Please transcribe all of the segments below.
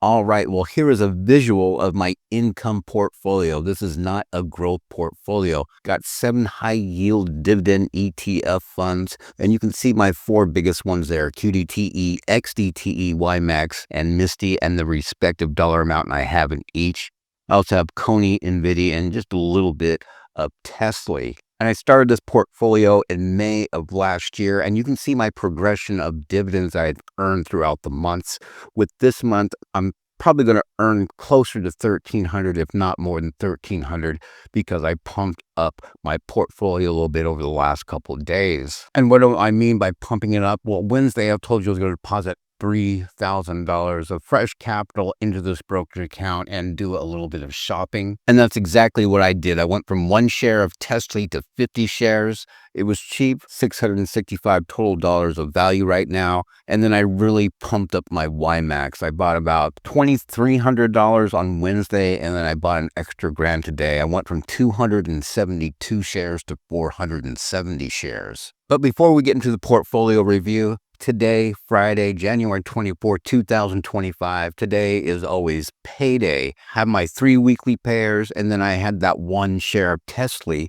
All right, well, here is a visual of my income portfolio. This is not a growth portfolio. Got 7 high yield dividend ETF funds, and you can see my 4 biggest ones there: QDTE, XDTE, YMAX, and Misty, and the respective dollar amount I have in each. I also have Coney, NVIDIA, and just a little bit of Tesla. And I started this portfolio in May of last year, and you can see my progression of dividends I've earned throughout the months. With this month, I'm probably going to earn closer to 1,300, if not more than 1,300, because I pumped up my portfolio a little bit over the last couple of days. And what do I mean by pumping it up? Well, Wednesday, I told you I was going to deposit $3,000 of fresh capital into this brokerage account and do a little bit of shopping. And that's exactly what I did. I went from 1 share of Tesla to 50 shares. It was cheap, $665 total dollars of value right now. And then I really pumped up my YMAX. I bought about $2,300 on Wednesday, and then I bought an extra grand today. I went from 272 shares to 470 shares. But before we get into the portfolio review, today, Friday, January 24, 2025, today is always payday. I have my 3 weekly pairs, and then I had that 1 share of Tesla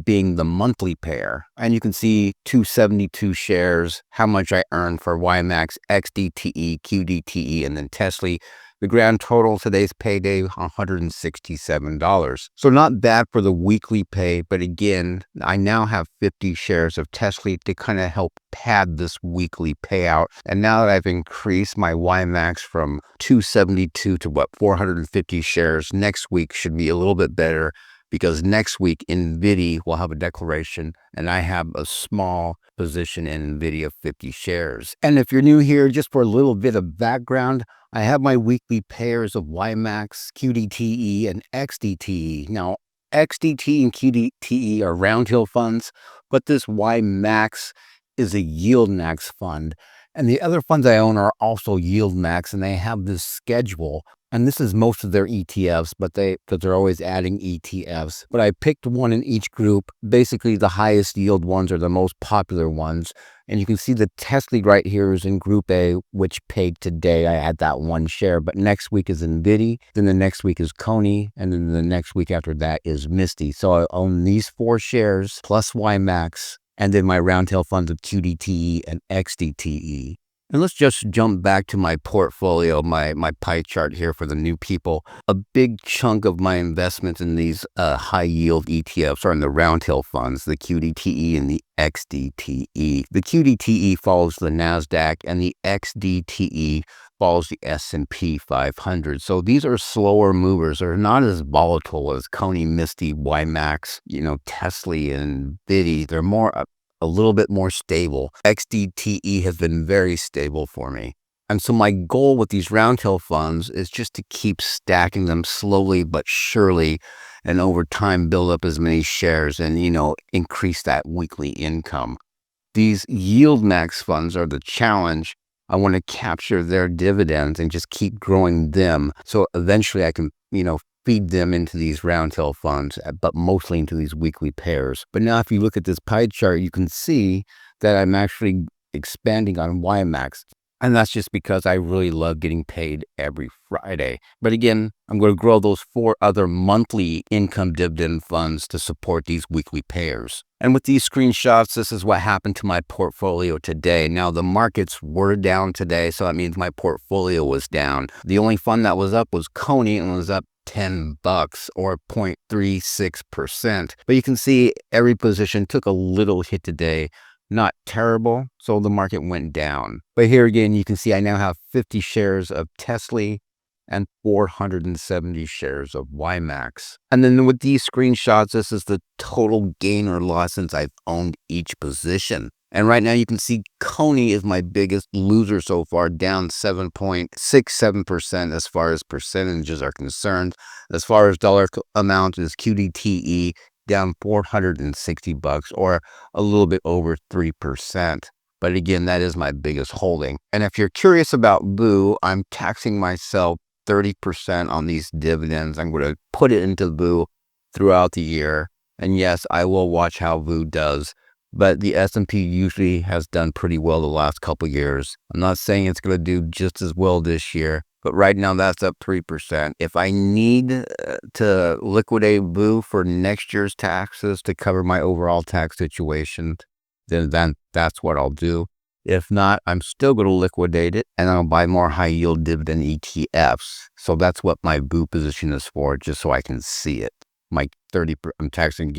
being the monthly pair. And you can see 272 shares, how much I earned for YMAX, XDTE, QDTE, and then Tesla. The grand total today's payday, $167. So not bad for the weekly pay, but again, I now have 50 shares of Tesla to kind of help pad this weekly payout. And now that I've increased my YMAX from 272 to 450 shares, next week should be a little bit better, because next week NVIDIA will have a declaration, and I have a small position in NVIDIA, 50 shares. And if you're new here, just for a little bit of background, I have my weekly pairs of YMAX, QDTE, and XDTE. Now, XDTE and QDTE are Roundhill funds, but this YMAX is a YieldMax fund. And the other funds I own are also YieldMax, and they have this schedule. And this is most of their ETFs, but they're always adding ETFs. But I picked one in each group. Basically, the highest yield ones are the most popular ones. And you can see the Tesla right here is in Group A, which paid today. I had that 1 share. But next week is NVIDIA. Then the next week is Coney. And then the next week after that is Misty. So I own these 4 shares plus YMAX, and then my Roundhill funds of QDTE and XDTE. And let's just jump back to my portfolio, my pie chart here for the new people. A big chunk of my investments in these high yield ETFs are in the Roundhill funds, the QDTE and the XDTE. The QDTE follows the NASDAQ, and the XDTE follows the S&P 500. So these are slower movers. They're not as volatile as Coney, Misty, YMAX, Tesla, and NVIDIA. They're more a little bit more stable. XDTE has been very stable for me. And so my goal with these Roundhill funds is just to keep stacking them slowly but surely, and over time build up as many shares and, increase that weekly income. These YieldMax funds are the challenge. I want to capture their dividends and just keep growing them. So eventually I can, feed them into these Roundhill funds, but mostly into these weekly pairs. But now if you look at this pie chart, you can see that I'm actually expanding on YMAX. And that's just because I really love getting paid every Friday. But again, I'm going to grow those 4 other monthly income dividend funds to support these weekly pairs. And with these screenshots, this is what happened to my portfolio today. Now, the markets were down today, so that means my portfolio was down. The only fund that was up was Coney, and it was up $10 or 0.36%. But you can see every position took a little hit today. Not terrible, so the market went down. But here again, you can see I now have 50 shares of Tesla and 470 shares of YMAX. And then with these screenshots, this is the total gain or loss since I've owned each position. And right now you can see Coney is my biggest loser so far, down 7.67% as far as percentages are concerned. As far as dollar amount is QDTE, down $460 or a little bit over 3%. But again, that is my biggest holding. And if you're curious about VU, I'm taxing myself 30% on these dividends. I'm going to put it into VU throughout the year. And yes, I will watch how VU does. But the S&P usually has done pretty well the last couple years. I'm not saying it's going to do just as well this year, but right now that's up 3%. If I need to liquidate VU for next year's taxes to cover my overall tax situation, then that's what I'll do. If not, I'm still going to liquidate it and I'll buy more high yield dividend ETFs. So that's what my VU position is for, just so I can see it. My 30, I'm taxing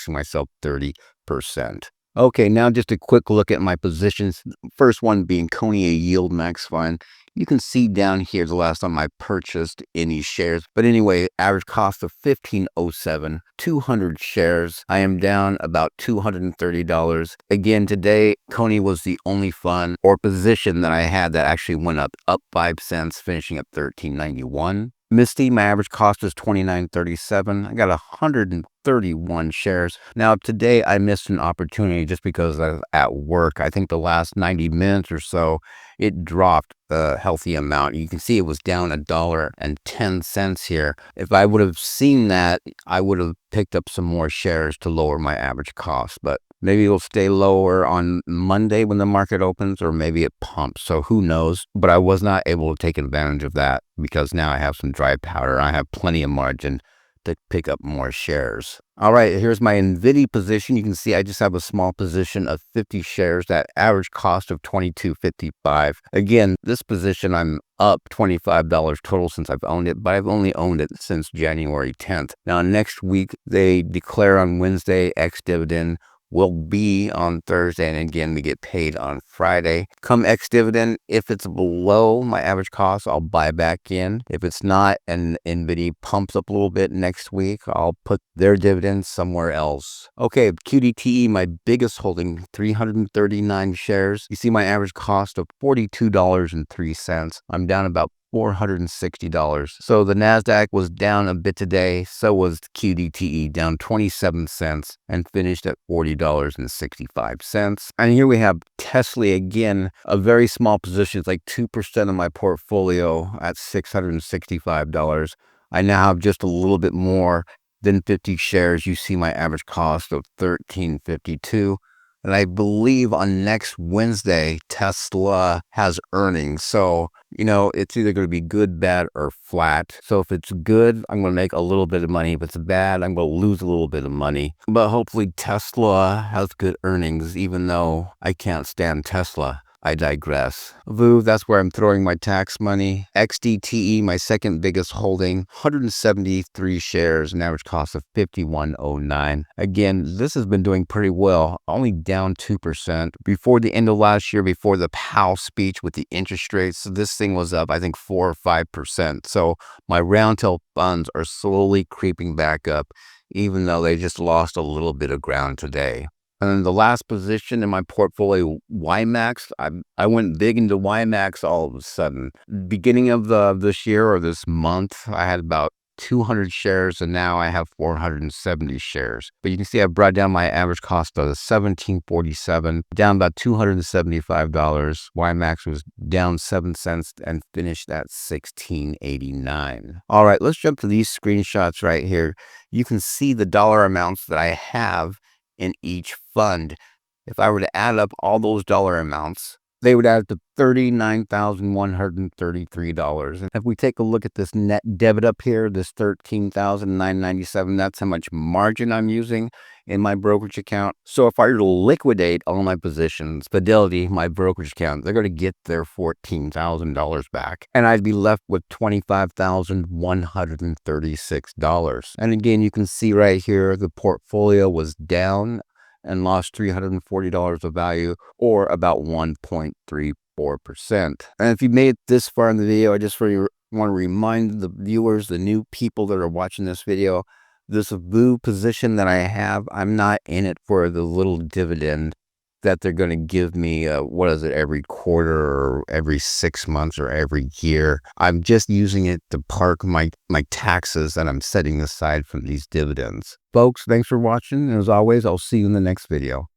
myself 30%. Okay, now just a quick look at my positions. First one being Coney YieldMax fund. You can see down here the last time I purchased any shares. But anyway, average cost of $15.07, 200 shares. I am down about $230. Again, today, Coney was the only fund or position that I had that actually went up 5 cents, finishing at $13.91. Misty, my average cost is $29.37. I got 131 shares. Now, today I missed an opportunity just because I was at work. I think the last 90 minutes or so, it dropped a healthy amount. You can see it was down $1.10 here. If I would have seen that, I would have picked up some more shares to lower my average cost. But maybe it'll stay lower on Monday when the market opens, or maybe it pumps. So who knows? But I was not able to take advantage of that because now I have some dry powder. I have plenty of margin to pick up more shares. All right, here's my NVIDIA position. You can see I just have a small position of 50 shares, that average cost of $22.55. Again, this position I'm up $25 total since I've owned it, but I've only owned it since January 10th. Now, next week, they declare on Wednesday, ex-dividend will be on Thursday, and again, we get paid on Friday. Come ex-dividend, if it's below my average cost, I'll buy back in. If it's not, and NVIDIA pumps up a little bit next week, I'll put their dividends somewhere else. Okay, QDTE, my biggest holding, 339 shares. You see my average cost of $42.03. I'm down about $460. So the NASDAQ was down a bit today. So was QDTE, down 27 cents and finished at $40.65. And here we have Tesla again, a very small position. It's like 2% of my portfolio at $665. I now have just a little bit more than 50 shares. You see my average cost of $13.52. And I believe on next Wednesday, Tesla has earnings. So, it's either going to be good, bad, or flat. So if it's good, I'm going to make a little bit of money. If it's bad, I'm going to lose a little bit of money. But hopefully Tesla has good earnings, even though I can't stand Tesla. I digress. VU, that's where I'm throwing my tax money. XDTE, my second biggest holding, 173 shares, an average cost of $51.09. Again, this has been doing pretty well, only down 2%. Before the end of last year, before the Powell speech with the interest rates, this thing was up, I think, 4 or 5%. So my Roundhill funds are slowly creeping back up, even though they just lost a little bit of ground today. And then the last position in my portfolio, YMAX, I went big into YMAX all of a sudden. Beginning of this year or this month, I had about 200 shares, and now I have 470 shares. But you can see I brought down my average cost of $17.47, down about $275. YMAX was down 7 cents and finished at $16.89. All right, let's jump to these screenshots right here. You can see the dollar amounts that I have in each fund. If I were to add up all those dollar amounts, they would add to $39,133. And if we take a look at this net debit up here, this $13,997, that's how much margin I'm using in my brokerage account. So if I were to liquidate all my positions, Fidelity, my brokerage account, they're going to get their $14,000 back. And I'd be left with $25,136. And again, you can see right here, the portfolio was down and lost $340 of value, or about 1.34%. And if you made it this far in the video, I just really want to remind the viewers, the new people that are watching this video, this VU position that I have, I'm not in it for the little dividend that they're going to give me, every quarter or every 6 months or every year. I'm just using it to park my taxes that I'm setting aside from these dividends. Folks, thanks for watching. And as always, I'll see you in the next video.